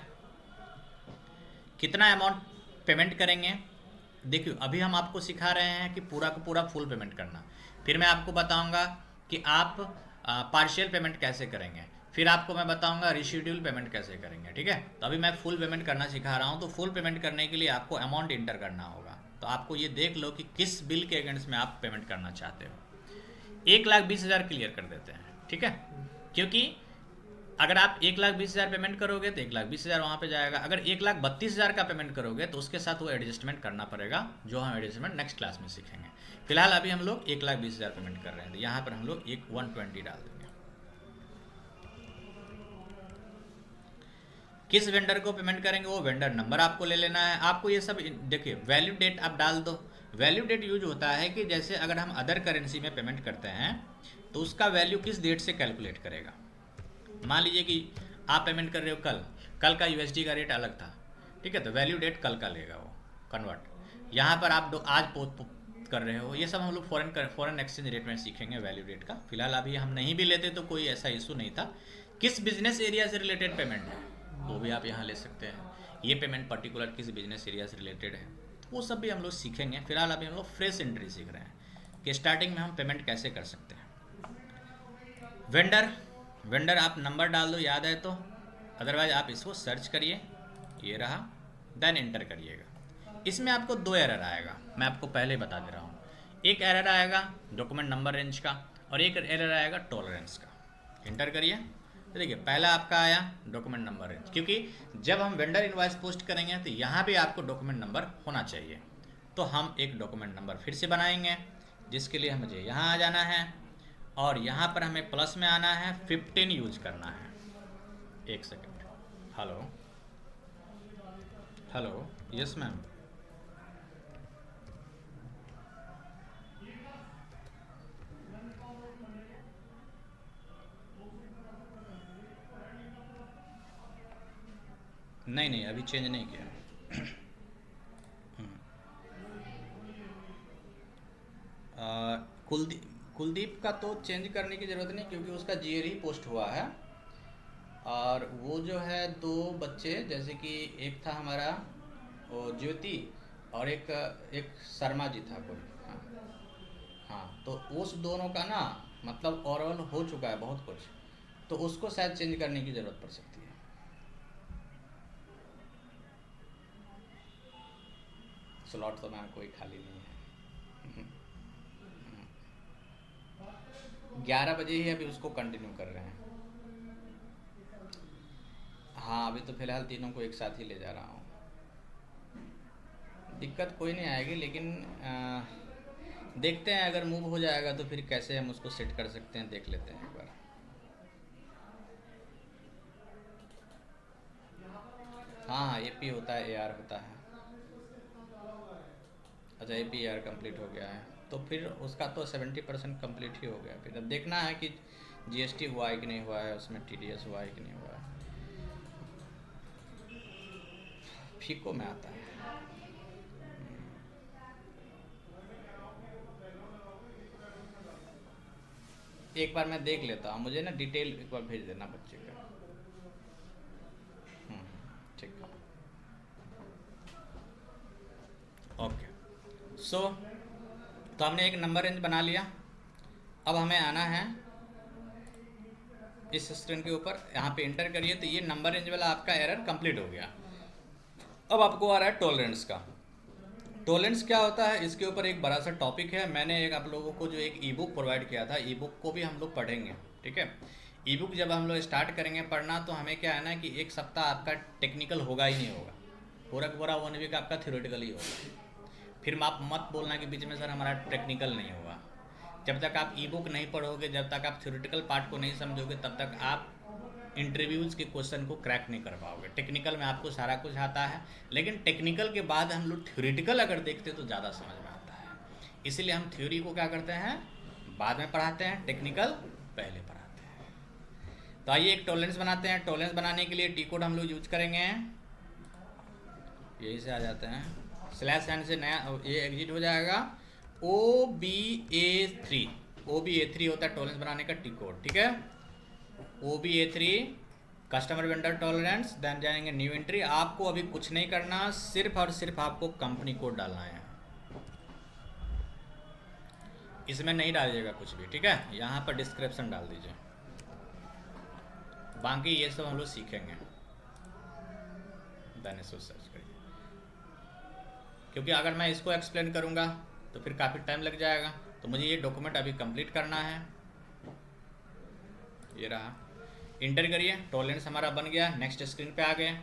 कितना अमाउंट पेमेंट करेंगे? देखिए अभी हम आपको सिखा रहे हैं कि पूरा का पूरा फुल पेमेंट करना, फिर मैं आपको बताऊंगा कि आप पार्शियल पेमेंट कैसे करेंगे, फिर आपको मैं बताऊंगा रिशेड्यूल पेमेंट कैसे करेंगे। ठीक है, तो अभी मैं फुल पेमेंट करना सिखा रहा हूं। तो फुल पेमेंट करने के लिए आपको अमाउंट इंटर करना होगा। तो आपको ये देख लो कि किस बिल के अगेंस्ट में आप पेमेंट करना चाहते हो। 1,20,000 क्लियर कर देते हैं। ठीक है, क्योंकि अगर आप 1,20,000 पेमेंट करोगे तो 1,20,000 वहाँ पे जाएगा। अगर 1,32,000 का पेमेंट करोगे तो उसके साथ वो एडजस्टमेंट करना पड़ेगा, जो हम एडजस्टमेंट नेक्स्ट क्लास में सीखेंगे। फिलहाल अभी हम लोग 1,20,000 पेमेंट कर रहे हैं, तो यहाँ पर हम लोग एक 120 डाल देंगे। किस वेंडर को पेमेंट करेंगे वो वेंडर नंबर आपको ले लेना है। आपको ये सब देखिए वैल्यू डेट आप डाल दो। वैल्यू डेट यूज होता है कि जैसे अगर हम अदर करेंसी में पेमेंट करते हैं तो उसका वैल्यू किस डेट से कैलकुलेट करेगा। मान लीजिए कि आप पेमेंट कर रहे हो कल का USD का रेट अलग था। ठीक है, तो वैल्यू डेट कल का लेगा वो कन्वर्ट। यहाँ पर आप आज कर रहे हो, ये सब हम लोग फॉरेन एक्सचेंज रेट में सीखेंगे वैल्यू डेट का। फिलहाल अभी हम नहीं भी लेते तो कोई ऐसा इशू नहीं था। किस बिजनेस एरिया से रिलेटेड पेमेंट है वो भी आप यहाँ ले सकते हैं। ये पेमेंट पर्टिकुलर किस बिजनेस एरिया से रिलेटेड है वो सब भी हम लोग सीखेंगे। फिलहाल अभी हम लोग फ्रेश एंट्री सीख रहे हैं कि स्टार्टिंग में हम पेमेंट कैसे कर सकते हैं। वेंडर आप नंबर डाल दो याद है तो, अदरवाइज आप इसको सर्च करिए, ये रहा, देन एंटर करिएगा। इसमें आपको 2 एरर आएगा, मैं आपको पहले ही बता दे रहा हूँ। एक एरर आएगा डॉक्यूमेंट नंबर रेंज का, और एक एरर आएगा टॉलरेंस का। एंटर करिए, तो देखिए पहला आपका आया डॉक्यूमेंट नंबर रेंज, क्योंकि जब हम वेंडर इनवॉइस पोस्ट करेंगे तो यहाँ पे आपको डॉक्यूमेंट नंबर होना चाहिए। तो हम एक डॉक्यूमेंट नंबर फिर से बनाएंगे, जिसके लिए मुझे यहाँ आ जाना है, और यहाँ पर हमें प्लस में आना है, 15 यूज करना है। एक second, hello hello, yes ma'am. नहीं अभी चेंज नहीं किया। कुलदीप का तो चेंज करने की ज़रूरत नहीं, क्योंकि उसका GL ही पोस्ट हुआ है। और वो जो है 2 बच्चे, जैसे कि एक था हमारा वो ज्योति, और एक शर्मा जी था कोई। हाँ हाँ, तो उस दोनों का ना मतलब ओवरऑल हो चुका है बहुत कुछ, तो उसको शायद चेंज करने की ज़रूरत पड़ सकती है। स्लॉट तो मैम कोई खाली नहीं है। 11 बजे ही अभी उसको कंटिन्यू कर रहे हैं। हाँ, अभी तो फिलहाल तीनों को एक साथ ही ले जा रहा हूँ। दिक्कत कोई नहीं आएगी, लेकिन देखते हैं अगर मूव हो जाएगा तो फिर कैसे हम उसको सेट कर सकते हैं, देख लेते हैं एक बार। हाँ AP होता है, AR होता है। अच्छा APAR कंप्लीट हो गया है, तो फिर उसका तो 70% कंप्लीट ही हो गया। फिर अब देखना है कि GST हुआ है कि नहीं हुआ है, उसमें TDS हुआ है कि नहीं हुआ है। फीको में आता है। एक बार मैं देख लेता हूँ, मुझे ना डिटेल एक बार भेज देना बच्चे का। ठीक है, ओके। सो तो हमने एक नंबर रेंज बना लिया। अब हमें आना है इस स्क्रीन के ऊपर, यहाँ पे इंटर करिए, तो ये नंबर रेंज वाला आपका एरर कंप्लीट हो गया। अब आपको आ रहा है टॉलरेंस का। टॉलरेंस क्या होता है, इसके ऊपर एक बड़ा सा टॉपिक है। मैंने एक आप लोगों को जो एक ई बुक प्रोवाइड किया था, ई बुक को भी हम लोग पढ़ेंगे, ठीक है। ई बुक जब हम लोग स्टार्ट करेंगे पढ़ना, तो हमें क्या है ना कि एक सप्ताह आपका टेक्निकल होगा ही नहीं होगा, पूरा का पूरा 1 वीक आपका थ्योरेटिकल ही होगा। फिर आप मत बोलना कि बीच में सर हमारा टेक्निकल नहीं होगा। जब तक आप ई बुक नहीं पढ़ोगे, जब तक आप थ्योरेटिकल पार्ट को नहीं समझोगे, तब तक आप इंटरव्यूज़ के क्वेश्चन को क्रैक नहीं कर पाओगे। टेक्निकल में आपको सारा कुछ आता है, लेकिन टेक्निकल के बाद हम लोग थ्योरेटिकल अगर देखते तो ज़्यादा समझ में आता है। इसीलिए हम थ्योरी को क्या करते हैं, बाद में पढ़ाते हैं, टेक्निकल पहले पढ़ाते हैं। तो आइए एक टॉलरेंस बनाते हैं। टॉलरेंस बनाने के लिए टी कोड हम लोग यूज करेंगे, यही से आ जाते हैं, /n से नया ये एग्जिट हो जाएगा, OBA3। OBA3 होता है टॉलरेंस बनाने का टी कोड, ठीक है। OBA3 customer vendor tolerance, then जाएंगे न्यू एंट्री। आपको अभी कुछ नहीं करना, सिर्फ और सिर्फ आपको कंपनी कोड डालना है, इसमें नहीं डालिएगा कुछ भी, ठीक है। यहाँ पर डिस्क्रिप्शन डाल दीजिए, बाकी ये सब हम लोग सीखेंगे, देन इसको सर्च करिए। क्योंकि अगर मैं इसको एक्सप्लेन करूँगा तो फिर काफ़ी टाइम लग जाएगा, तो मुझे ये डॉक्यूमेंट अभी कंप्लीट करना है। ये रहा, इंटर करिए, टॉलरेंस हमारा बन गया। नेक्स्ट स्क्रीन पे आ गए।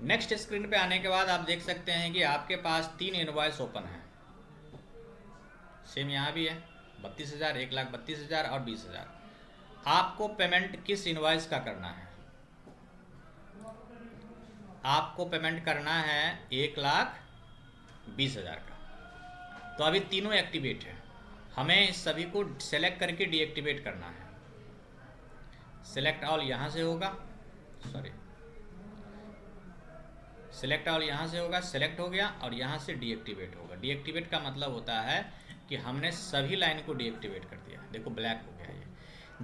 नेक्स्ट स्क्रीन पे आने के बाद आप देख सकते हैं कि आपके पास 3 इनवॉइस ओपन है, सेम यहाँ भी है, 32,000, 1,32,000 और 20,000। आपको पेमेंट किस इनवॉइस का करना है? आपको पेमेंट करना है 1,20,000 का। तो अभी तीनों एक्टिवेट है, हमें सभी को सेलेक्ट करके डीएक्टिवेट करना है। सेलेक्ट ऑल यहाँ से होगा, सॉरी, सेलेक्ट ऑल यहाँ से होगा, सेलेक्ट हो गया, और यहाँ से डीएक्टिवेट होगा। डीएक्टिवेट का मतलब होता है कि हमने सभी लाइन को डीएक्टिवेट कर दिया। देखो ब्लैक हो गया, ये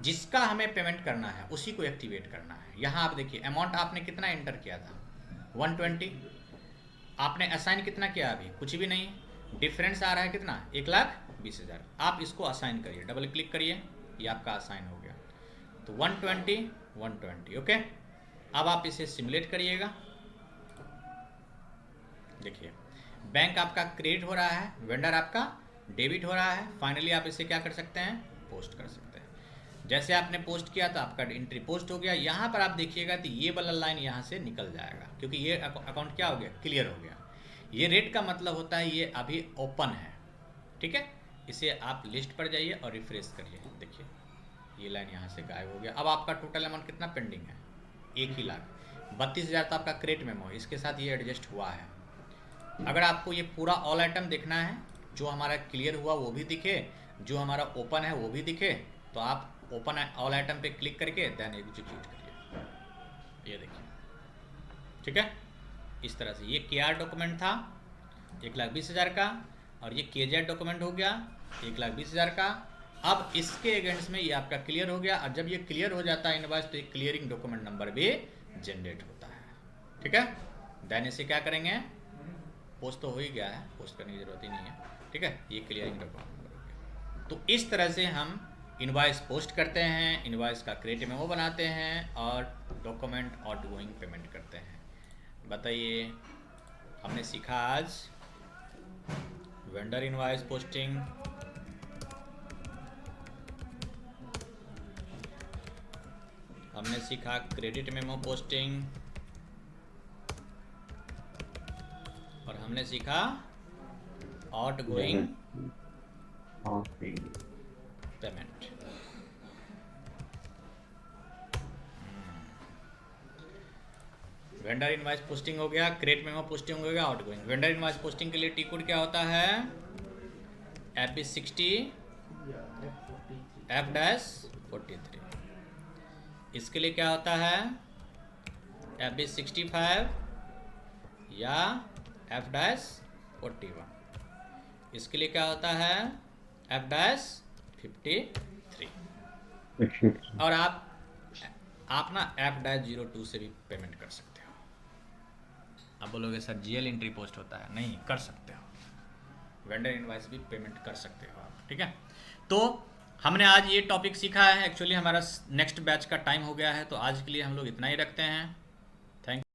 जिसका हमें पेमेंट करना है उसी को एक्टिवेट करना है। यहाँ आप देखिए अमाउंट आपने कितना एंटर किया था, 120। आपने असाइन कितना किया, अभी कुछ भी नहीं, डिफरेंस आ रहा है कितना, 1,20,000। आप इसको असाइन करिए, डबल क्लिक करिए, ये आपका असाइन हो गया। तो 120, 120, ओके। अब आप इसे सिमुलेट करिएगा। देखिए बैंक आपका क्रेडिट हो रहा है, वेंडर आपका डेबिट हो रहा है। फाइनली आप इसे क्या कर सकते हैं, पोस्ट कर सकते हैं। जैसे आपने पोस्ट किया तो आपका एंट्री पोस्ट हो गया। यहाँ पर आप देखिएगा तो ये वाला लाइन यहाँ से निकल जाएगा, क्योंकि ये अकाउंट क्या हो गया, क्लियर हो गया। ये रेट का मतलब होता है ये अभी ओपन है, ठीक है। इसे आप लिस्ट पर जाइए और रिफ्रेश करिए, देखिए ये लाइन यहाँ से गायब हो गया। अब आपका टोटल अमाउंट कितना पेंडिंग है, 1,32,000 तो आपका क्रेडिट मेमो, इसके साथ ये एडजस्ट हुआ है। अगर आपको ये पूरा ऑल आइटम देखना है, जो हमारा क्लियर हुआ वो भी दिखे, जो हमारा ओपन है वो भी दिखे, तो आप ओपन ऑल आइटम पे क्लिक करके देन एग्जीक्यूट करिए, ये देखिए, ठीक है। इस तरह से ये KR डॉक्यूमेंट था 1,20,000 का, और ये KZ डॉक्यूमेंट हो गया 1,20,000 का। अब इसके अगेंस्ट में ये आपका क्लियर हो गया, और जब ये क्लियर हो जाता है इनवॉइस तो एक क्लियरिंग डॉक्यूमेंट नंबर भी जनरेट होता है, ठीक है। देन इसे क्या करेंगे, पोस्ट तो हो ही गया है, पोस्ट करने की जरूरत ही नहीं है, ठीक है। ये क्लियरिंग डॉक्यूमेंट नंबर हो गया। तो इस तरह से हम इनवॉइस पोस्ट करते हैं, इनवॉइस का क्रेडिट मेमो बनाते हैं, और डॉक्यूमेंट और डूइंग पेमेंट करते हैं। बताइए हमने सीखा आज वेंडर इनवॉइस पोस्टिंग, हमने सीखा क्रेडिट मेमो पोस्टिंग, और हमने सीखा out going payment. Vendor invoice posting हो गया, क्रेडिट मेमो पोस्टिंग हो गया, out going. Vendor invoice posting के लिए टी कोड क्या होता है? FB60 F-43। इसके लिए क्या होता है? FB65 या F-41। इसके लिए क्या होता है? F-53। और आप ना F-02 से भी पेमेंट कर सकते हो। आप बोलोगे सर GL एंट्री पोस्ट होता है, नहीं कर सकते हो। वेंडर इनवॉइस भी पेमेंट कर सकते हो आप, ठीक है। तो हमने आज ये टॉपिक सीखा है। एक्चुअली हमारा नेक्स्ट बैच का टाइम हो गया है, तो आज के लिए हम लोग इतना ही रखते हैं। थैंक